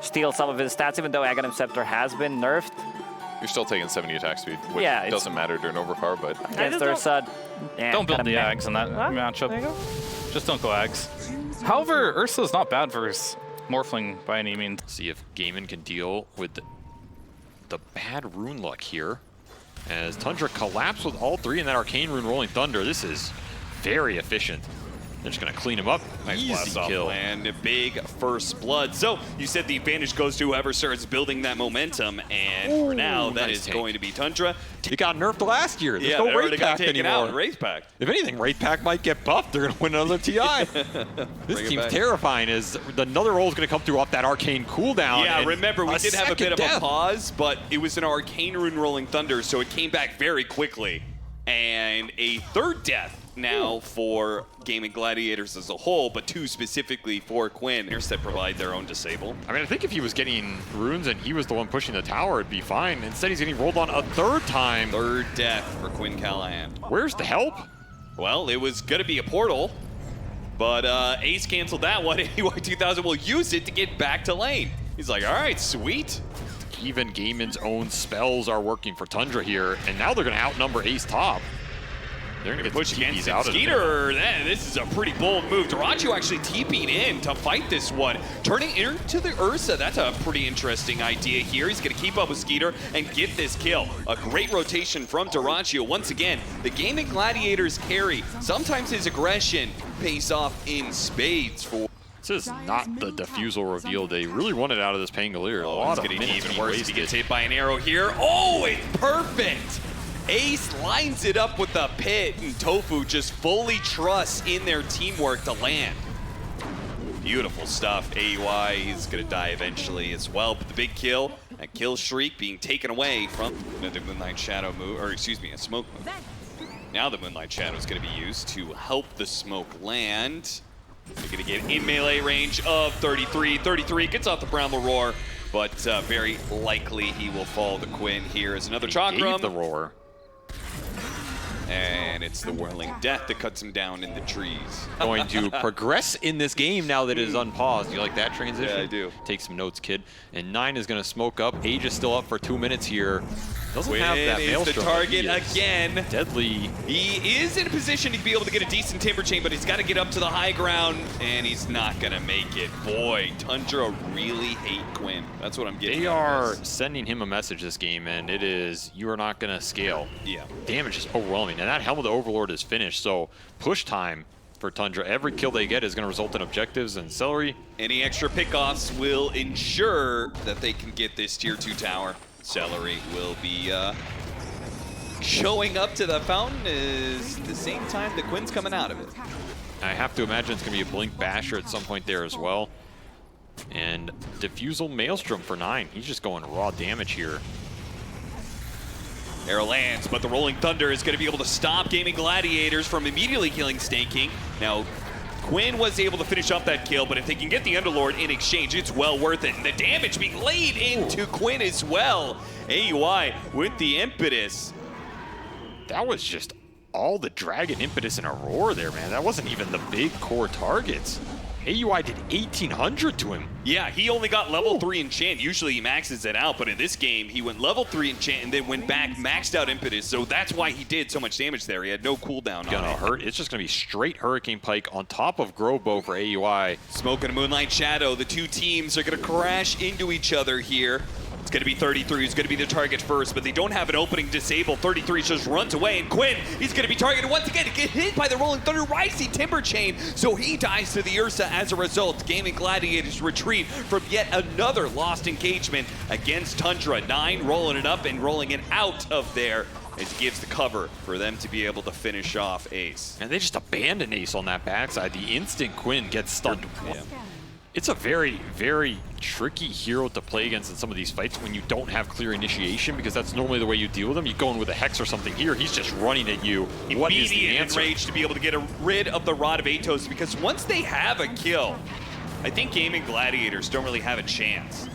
steal some of his stats, even though Aghanim Scepter has been nerfed. You're still taking 70 attack speed, which Yeah, doesn't matter during overpower, but... Against Ursa, Don't build the Ags in that matchup. There you go. Just don't go Ags. However, Ursa's not bad versus Morphling by any means. See if Gaimin can deal with the bad rune luck here. As Tundra collapsed with all three in that Arcane Rune Rolling Thunder. This is very efficient. They're just going to clean him up. Nice blast Easy off kill. land, a big first blood. So you said the advantage goes to whoever starts building that momentum, and for now that nice is take. going to be Tundra. It got nerfed last year. There's no it already Wraith got Pact taken anymore. out. Wraith Pact. If anything, Wraith Pact might get buffed. They're going to win another TI. This team's terrifying as another roll is going to come through off that Arcane cooldown. Yeah, remember, we did have a bit of death. a pause, but it was an Arcane Rune Rolling Thunder, so it came back very quickly. And a third death now for Gaimin Gladiators as a whole, but two specifically for Quinn. That provide their own disable. I mean, I think if he was getting runes and he was the one pushing the tower, it'd be fine. Instead, he's getting rolled on a third time. Third death for Quinn Callahan. Where's the help? Well, it was going to be a portal, but Ace canceled that one. AY 2000 will use it to get back to lane. He's like, all right, sweet. Even Gaimin's own spells are working for Tundra here, and now they're going to outnumber Ace top. They're going to Push against him. Skiter, this is a pretty bold move. dyrachyo actually TP'd in to fight this one. Turning into the Ursa, that's a pretty interesting idea here. He's going to keep up with Skiter and get this kill. A great rotation from dyrachyo. Once again, the Gaimin Gladiators carry. Sometimes his aggression pays off in spades for... This is not the defusal reveal they really wanted out of this Pangolier. A lot of it's going to be minutes even being worse. He wasted. gets hit by an arrow here. Oh, it's perfect! Ace lines it up with the pit, and tOfu just fully trusts in their teamwork to land. Beautiful stuff. AUI is going to die eventually as well, but the big kill, a kill streak being taken away from the Moonlight Shadow move, or excuse me, a smoke move. Now the Moonlight Shadow is going to be used to help the smoke land. They're going to get in melee range of 33. 33 gets off the Bramble Roar, but very likely he will fall to Quinn here as another Chakram. The roar. And it's the Whirling Death that cuts him down in the trees. Going to progress in this game now that it is unpaused. You like that transition? Yeah, I do. Take some notes, kid. And 9 is going to smoke up. Age is still up for 2 minutes here. Doesn't Quinn have that is Maelstrom. the target again. Deadly. He is in a position to be able to get a decent Timber Chain, but he's got to get up to the high ground, and he's not going to make it. Boy, Tundra really hate Quinn. That's what I'm getting. They are sending him a message this game, and it is, you are not going to scale. Yeah. Damage is overwhelming, and that Helm of the Overlord is finished, so push time for Tundra. Every kill they get is going to result in objectives, and Seleri. Any extra pickoffs will ensure that they can get this tier 2 tower. Seleri will be showing up to the fountain is the same time that Quinn's coming out of it. I have to imagine it's going to be a Blink Basher at some point there as well. And Diffusal Maelstrom for 9. He's just going raw damage here. Arrow lands, but the Rolling Thunder is going to be able to stop Gaimin Gladiators from immediately killing Sneyking. Now, Quinn was able to finish up that kill, but if they can get the Underlord in exchange, it's well worth it. And the damage being laid into Quinn as well. AUI with the impetus. That was just all the Dragon impetus in a roar there, man. That wasn't even the big core targets. AUI did 1,800 to him. Yeah, he only got level 3 enchant. Usually he maxes it out, but in this game, he went level 3 enchant and then went back, maxed out impetus. So that's why he did so much damage there. He had no cooldown on it. Hurt. It's just gonna be straight Hurricane Pike on top of Grove Bow for AUI. Smoke and a Moonlight Shadow. The two teams are gonna crash into each other here. It's going to be 33 who's going to be the target first, but they don't have an opening disable. 33 just runs away, and Quinn, he's going to be targeted once again to get hit by the Rolling Thunder Rising Timber Chain, so he dies to the Ursa as a result. Gaimin Gladiators retreat from yet another lost engagement against Tundra. 9 rolling it up and rolling it out of there as he gives the cover for them to be able to finish off Ace. And they just abandon Ace on that backside. The instant Quinn gets stunned. Yeah. It's a very, very tricky hero to play against in some of these fights when you don't have clear initiation, because that's normally the way you deal with him. You go in with a Hex or something here. He's just running at you. What is the answer? Enraged to be able to get rid of the Rod of Atos, because once they have a kill, I think Gaimin Gladiators don't really have a chance.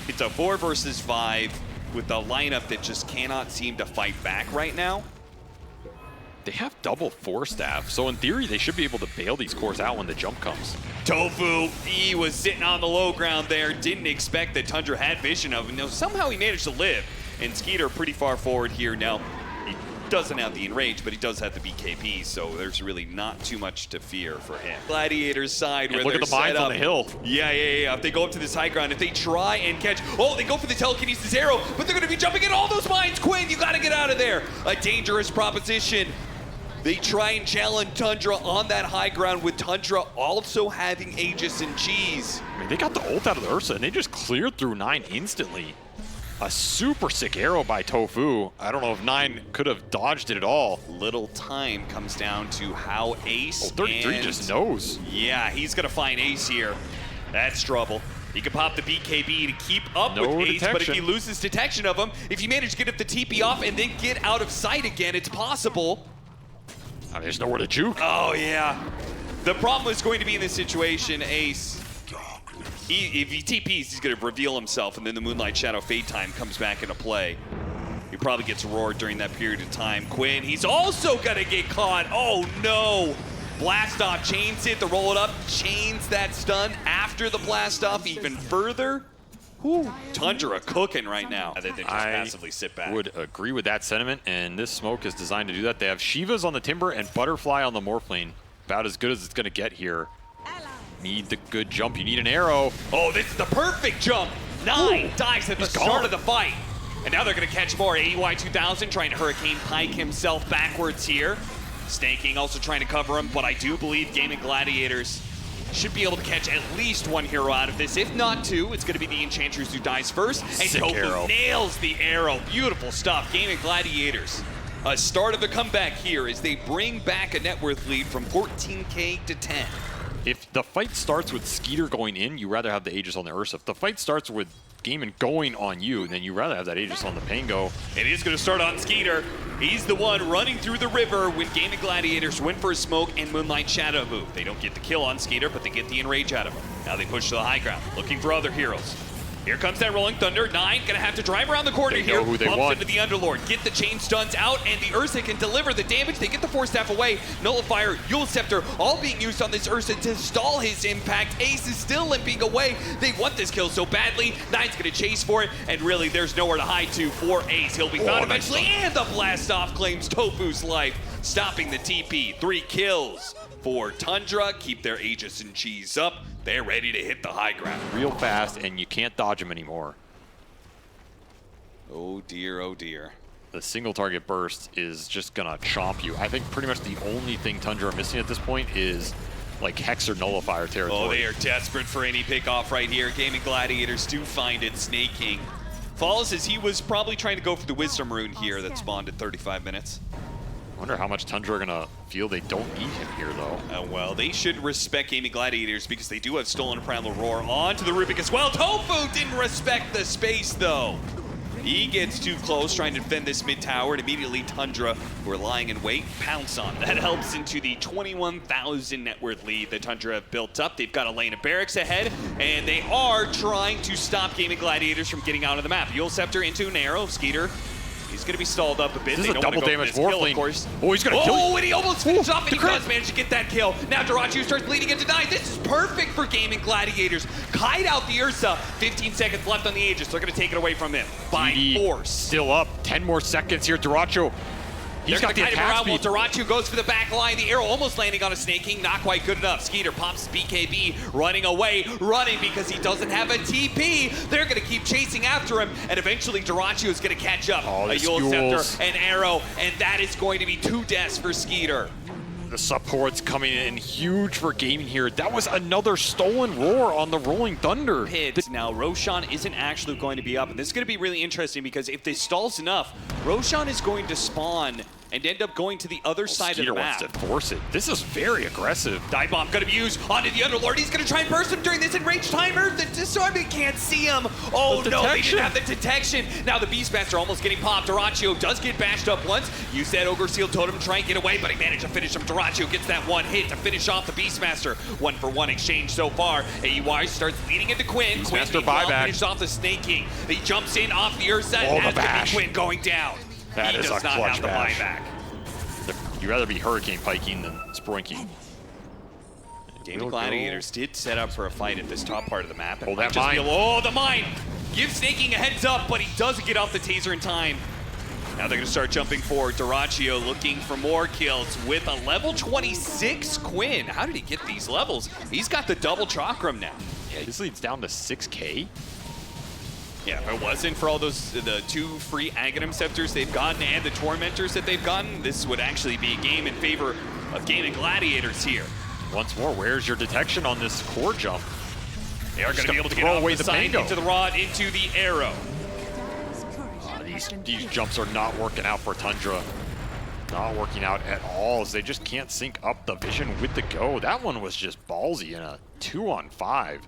It's a 4 versus 5 with a lineup that just cannot seem to fight back right now. They have double 4-staff, so in theory, they should be able to bail these cores out when the jump comes. tOfu, he was sitting on the low ground there, didn't expect that Tundra had vision of him. Now, somehow he managed to live, and Skiter pretty far forward here. Now, he doesn't have the enrage, but he does have the BKB, so there's really not too much to fear for him. Gladiators side, where look at the mines on the hill. Yeah. If they go up to this high ground, if they try and catch, oh, they go for the telekinesis arrow, but they're going to be jumping in all those mines. Quinn, you got to get out of there. A dangerous proposition. They try and challenge Tundra on that high ground, with Tundra also having Aegis and Cheese. I mean, they got the ult out of the Ursa, and they just cleared through 9 instantly. A super sick arrow by tOfu. I don't know if 9 could have dodged it at all. Little time comes down to how Ace 33 just knows. Yeah, he's going to find Ace here. That's trouble. He can pop the BKB to keep up with Ace, but if he loses detection of him, if you manage to get up the TP off and then get out of sight again, it's possible. I mean, there's nowhere to juke. Oh, yeah. The problem is going to be in this situation, Ace. If he TPs, he's going to reveal himself, and then the Moonlight Shadow Fade Time comes back into play. He probably gets roared during that period of time. Quinn, he's also going to get caught. Oh, no. Blast off, chains it, to roll it up, chains that stun after the blast off even further. Whew. Tundra cooking right now. They just passively sit back. I would agree with that sentiment, and this smoke is designed to do that. They have Shivas on the Timber and Butterfly on the Morphling. About as good as it's going to get here. Need the good jump. You need an arrow. Oh, this is the perfect jump. 9 dies at the start of the fight. And now they're going to catch more. AY 2000 trying to Hurricane Pike himself backwards here. Sneyking also trying to cover him, but I do believe Gaimin Gladiators should be able to catch at least 1 hero out of this. If not 2, it's going to be the Enchantress who dies first. And tOfu nails the arrow. Beautiful stuff. Gaimin Gladiators. A start of the comeback here as they bring back a net worth lead from 14K to 10. If the fight starts with Skiter going in, you rather have the Aegis on the Ursa. If the fight starts with Gaimin going on you, then you rather have that Aegis on the Pango. It is going to start on Skiter. He's the one running through the river when Gaimin Gladiators went for a smoke and Moonlight Shadow move. They don't get the kill on Skiter, but they get the enrage out of him. Now they push to the high ground, looking for other heroes. Here comes that Rolling Thunder. 9 gonna have to drive around the corner here. Who they bumps want. into the Underlord. Get the chain stuns out, and the Ursa can deliver the damage. They get the 4-staff away. Nullifier, Yule Scepter, all being used on this Ursa to stall his impact. Ace is still limping away. They want this kill so badly. 9's gonna chase for it, and really there's nowhere to hide to for Ace. He'll be found eventually, and the blast off claims tOfu's life, stopping the TP. 3 kills for Tundra. Keep their Aegis and Cheese up. They're ready to hit the high ground. Real fast, and you can't dodge them anymore. Oh dear, oh dear. The single target burst is just gonna chomp you. I think pretty much the only thing Tundra are missing at this point is like Hex or Nullifier territory. Oh, they are desperate for any pickoff right here. Gaimin Gladiators do find it. Sneyking falls as he was probably trying to go for the Wisdom Rune here that spawned at 35 minutes. I wonder how much Tundra are gonna feel they don't need him here, though. Well, they should respect Gaimin Gladiators because they do have Stolen Primal Roar onto the Rubik as well. tOfu didn't respect the space, though. He gets too close, trying to defend this mid tower, and immediately Tundra, who are lying in wait, pounce on it. That helps into the 21,000 net worth lead that Tundra have built up. They've got a lane of barracks ahead, and they are trying to stop Gaimin Gladiators from getting out of the map. Yule Scepter into an arrow. Skiter, he's going to be stalled up a bit. This is a double damage Morphling. Of course. Oh, he's going to kill you. Oh, and he almost finished off, and he does manage to get that kill. Now dyrachyo starts bleeding into 9. This is perfect for Gaimin Gladiators. Kite out the Ursa. 15 seconds left on the Aegis. They're going to take it away from him by force. Still up. 10 more seconds here. dyrachyo. He's got the attack speed. dyrachyo goes for the back line. The arrow almost landing on a Sneyking. Not quite good enough. Skiter pops BKB, running away, running because he doesn't have a TP. They're going to keep chasing after him, and eventually dyrachyo is going to catch up. A Yule Scepter, an arrow, and that is going to be 2 deaths for Skiter. The support's coming in huge for Gaimin here. That was another stolen roar on the Rolling Thunder. Now, Roshan isn't actually going to be up, and this is going to be really interesting because if this stalls enough, Roshan is going to spawn and end up going to the other side of the map. Wants to force it. This is very aggressive. Dive Bomb going to be used onto the Underlord. He's going to try and burst him during this enraged timer. The Disarming can't see him. Oh no, they didn't have the detection. Now the Beastmaster almost getting popped. dyrachyo does get bashed up once. Use that Ogre Seal Totem to try and get away, but he managed to finish him. dyrachyo gets that 1 hit to finish off the Beastmaster. 1-for-1 exchange so far. AY starts leading into Quinn. Beastmaster buyback. Finished off the Sneyking. He jumps in off the Ursa. Oh, and the that's bash. Quinn going down. That he is does a not clutch have the bash. buyback. You rather be Hurricane Piking than Sproinking. Gaimin Gladiators did set up for a fight at this top part of the map. Oh, that Just mine. oh, the mine! Gives Sneyking a heads up, but he doesn't get off the taser in time. Now they're going to start jumping forward. Dyrachyo looking for more kills with a level 26 Quinn. How did he get these levels? He's got the double chakram now. Yeah, this leads down to 6K. Yeah, if it wasn't for all those, the 2 free Aghanim Scepters they've gotten and the Tormentors that they've gotten, this would actually be a game in favor of Gaimin Gladiators here. Once more, where's your detection on this core jump? They are going to be able to get throw off away the the side, mango. into the rod, into the arrow. These jumps are not working out for Tundra. Not working out at all, as they just can't sync up the vision with the go. That one was just ballsy in a 2-on-5.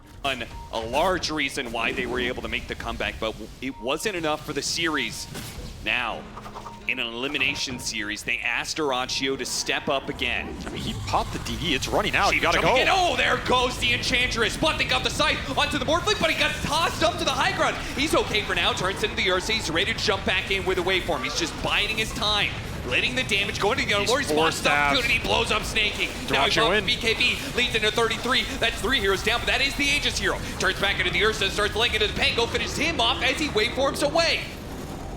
A large reason why they were able to make the comeback, but it wasn't enough for the series. Now, in an elimination series, they asked dyrachyo to step up again. I mean, he popped the DD, it's running out, you gotta go. Again. Oh, there goes the Enchantress, but they got the sight onto the board flick, but he got tossed up to the high ground. He's okay for now, turns into the Ursa, he's ready to jump back in with a waveform. He's just biding his time. Letting the damage go into the Lord. He spots the opportunity, blows up Sneyking. Now he's off BKB, leads into 33. That's 3 heroes down, but that is the Aegis hero. Turns back into the Ursa, starts laying into the Pango, finishes him off as he waveforms away.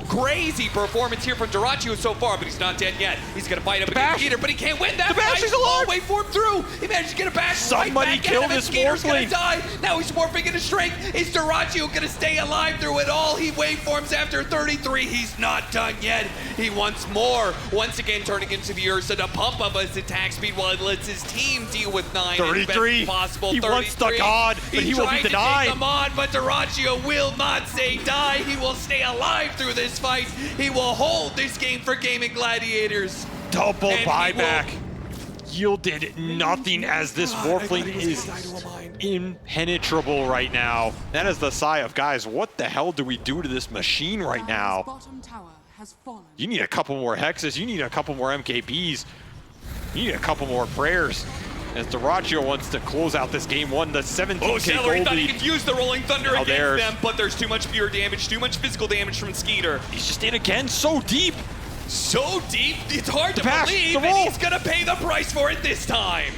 Crazy performance here from dyrachyo so far, but he's not dead yet. He's gonna fight up against Skeeter, but he can't win that fight. He's alive! Waveform through. He managed to get a bash. Somebody kill this Skeeter's gonna morphling. die. Now he's morphing into strength. Is dyrachyo gonna stay alive through it all? He waveforms after 33. He's not done yet. He wants more. Once again, turning into the Ursa to pump up his attack speed while it lets his team deal with 9. 33. Possible. He 33. wants the god, but he will be denied. Take him on, but dyrachyo will not say die. He will stay alive through this fight. He will hold this game for Gaimin Gladiators. Double And buyback. Yielded nothing as this Morphling is impenetrable right now. That is the sigh of, guys, what the hell do we do to this machine right now? You need a couple more hexes. You need a couple more MKBs. You need a couple more prayers. As dyrachyo wants to close out this game 1, the 17K Oh, Seleri gold thought he lead. could use the Rolling Thunder Now against there's- them, but there's too much pure damage, too much physical damage from Skeeter. He's just in again, so deep. So deep, it's hard to pass, believe, the and roll. he's gonna pay the price for it this time.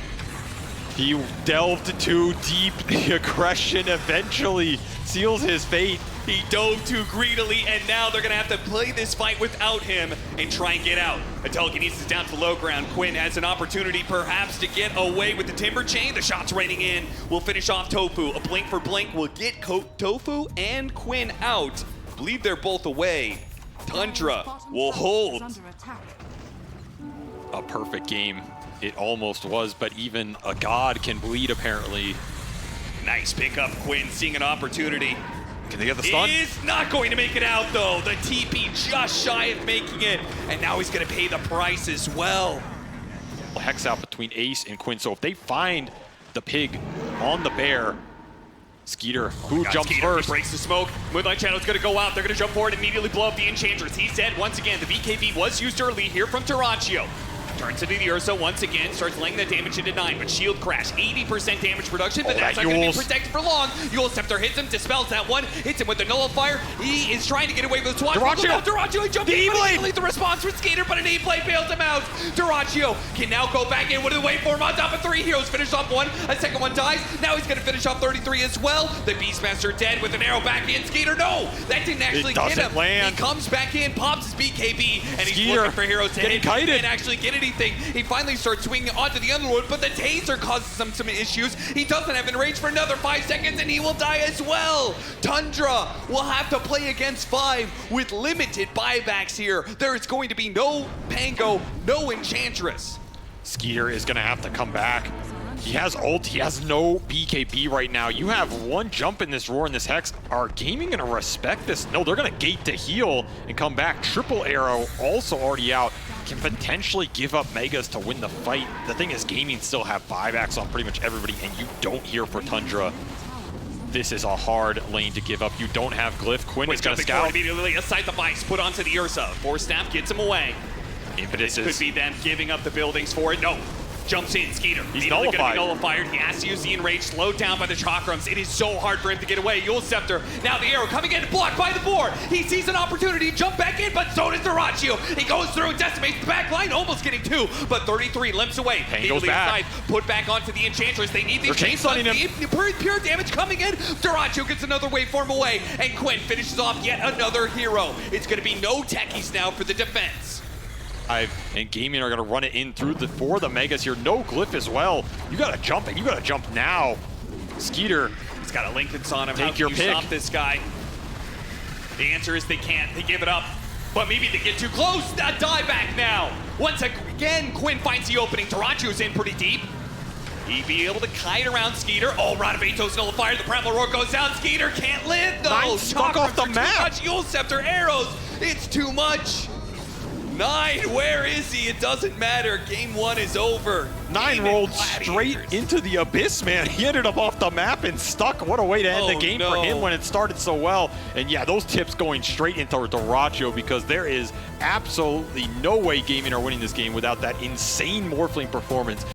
He delved too deep. The aggression eventually seals his fate. He dove too greedily, and now they're gonna have to play this fight without him and try and get out. Telekinesis down to the low ground. Quinn has an opportunity perhaps to get away with the Timber Chain. The shot's raining in. We'll finish off tOfu. A blink for blink will get tOfu and Quinn out. I believe they're both away. Tundra will hold. A perfect game. It almost was, but even a god can bleed, apparently. Nice pickup, Quinn, seeing an opportunity. Can they get the stun? Is not going to make it out, though. The TP just shy of making it, and now he's going to pay the price as well. Hex out between Ace and Quinn, so if they find the pig on the bear, Skeeter, who jumps Skeeter, first? He breaks the smoke. Moonlight Channel's going to go out. They're going to jump forward and immediately blow up the Enchantress. He's dead once again. The BKB was used early here from dyrachyo. Turns into the Ursa once again, starts laying the damage into 9, but shield crash, 80% damage reduction, but that's not going to be protected for long. Yule Scepter hits him, dispels that one, hits him with the nullifier. He is trying to get away with the swat. dyrachyo, he jumped in, but the response from Skeeter, but an E-play bails him out. dyrachyo can now go back in with the waveform on top of 3 heroes, finish off 1, a second one dies. Now he's going to finish off 33 as well. The Beastmaster dead with an arrow back in. Skeeter, no, that didn't actually get him. Land. He comes back in, pops his BKB, and he's Skeeter looking for heroes to hit. kited. He can't actually get anything. He finally starts swinging onto the Underlord, but the taser causes him some issues. He doesn't have an range for another 5 seconds, and he will die as well. Tundra will have to play against 5 with limited buybacks here. There is going to be no Pango, no Enchantress. Skeeter is gonna have to come back. He has ult, he has no BKB right now. You have one jump in this roar and this hex. Are Gaming gonna respect this? No, they're gonna gate to heal and come back. Triple arrow also already out. Can potentially give up Megas to win the fight. The thing is, Gaming still have buybacks on pretty much everybody, and you don't hear for Tundra. This is a hard lane to give up. You don't have Glyph. Quinn is gonna scout. Immediately aside the vice, put onto the Ursa. Force Staff gets him away. Impetus Could be them giving up the buildings for it. No. Jumps in, Skiter. He's Immediately gonna be nullified. nullified. He has to use the enrage, slowed down by the chakrams. It is so hard for him to get away. Yule Scepter, now the arrow coming in, blocked by the board. He sees an opportunity to jump back in, but so does dyrachyo. He goes through, decimates the back line, almost getting 2, but 33 limps away. Pain goes back. Put back onto the Enchantress. They need the They're chain-stunning him. pure damage coming in. Dyrachyo gets another waveform away, and Quinn finishes off yet another hero. It's gonna be no techies now for the defense. And Gaimin are going to run it in through for the Megas here. No glyph as well. You got to jump it. You got to jump now. Skiter. He's got a Linken's on him. Take How can your you pick. stop this guy? The answer is they can't. They give it up. But maybe they get too close. A dieback now. Once again, Quinn finds the opening. Dyrachyo's in pretty deep. He'd be able to kite around Skiter. Oh, Radavatos nullifier. The Primal Roar goes down. Skiter can't live though. Nine stuck off the Chakrams are map. Too much. Yule Scepter arrows. It's too much. 9, where is he? It doesn't matter. Game 1 is over. 9 Gaimin rolled Gladiators. straight into the abyss, man. He ended up off the map and stuck. What a way to end the game for him when it started so well. And yeah, those tips going straight into dyrachyo, because there is absolutely no way Gaimin are winning this game without that insane Morphling performance.